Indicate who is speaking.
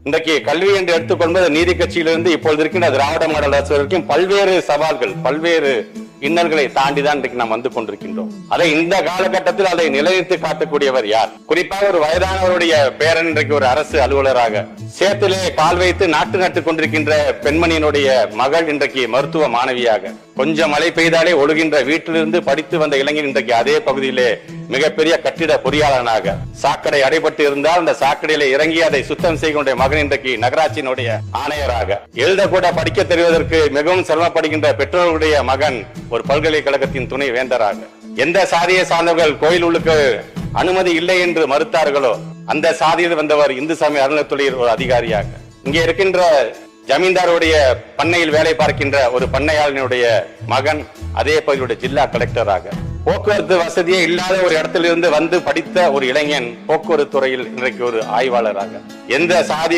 Speaker 1: இன்றைக்கு கல்வி என்று எடுத்துக்கொள்வது நீதி கட்சியிலிருந்து இப்பொழுது இருக்கின்ற திராவிட மாடல் அரசு வரைக்கும் பல்வேறு சவால்கள், பல்வேறு இன்னல்களை தாண்டிதான் இன்றைக்கு நாம் வந்து கொண்டிருக்கின்றோம். அதை இந்த காலகட்டத்தில் அதை நிலைநிறுத்தி காட்டக்கூடியவர் யார்? குறிப்பாக ஒரு வயதானவருடைய பேரன் இன்றைக்கு ஒரு அரசு அலுவலராக, சேத்திலே கால் வைத்து நாட்டு நட்டு கொண்டிருக்கின்ற பெண்மணியினுடைய மகள் இன்றைக்கு மருத்துவ மாணவியாக, கொஞ்சம் மழை பெய்தாலே ஒழுகின்ற வீட்டிலிருந்து படித்து வந்த இளைஞர் இன்றைக்கு அதே பகுதியிலே மிகப்பெரிய கட்டிட பொறியாளனாக, சாக்கடை அடைபட்டு இருந்தால் அந்த சாக்கடையில இறங்கி அதை சுத்தம் செய்கின்ற மகன் இன்றைக்கு நகராட்சியினுடைய ஆணையராக, எழுத கூட படிக்க தெரிவதற்கு மிகவும் சிரமப்படுகின்ற பெற்றோர்களுடைய மகன் ஒரு பல்கலைக்கழகத்தின் துணை வேந்தராக, எந்த சாதியை சார்ந்தவர்கள் கோயில் உள்ளுக்கு அனுமதி இல்லை என்று மறுத்தார்களோ அந்த சாதியில் வந்தவர் இந்து சமய அறநிலையத்துறையில் ஒரு அதிகாரியாக, இங்கே இருக்கின்ற ஜமீன்தாருடைய பண்ணையில் வேலை பார்க்கின்ற ஒரு பண்ணையாளனுடைய மகன் அதே பகுதியுடைய ஜில்லா கலெக்டராக, போக்குவரத்து வசதியே இல்லாத ஒரு இடத்திலிருந்து வந்து படித்த ஒரு இளைஞன் போக்குவரத்து துறையில் இன்றைக்கு ஒரு ஆய்வாளராக, எந்த சாதி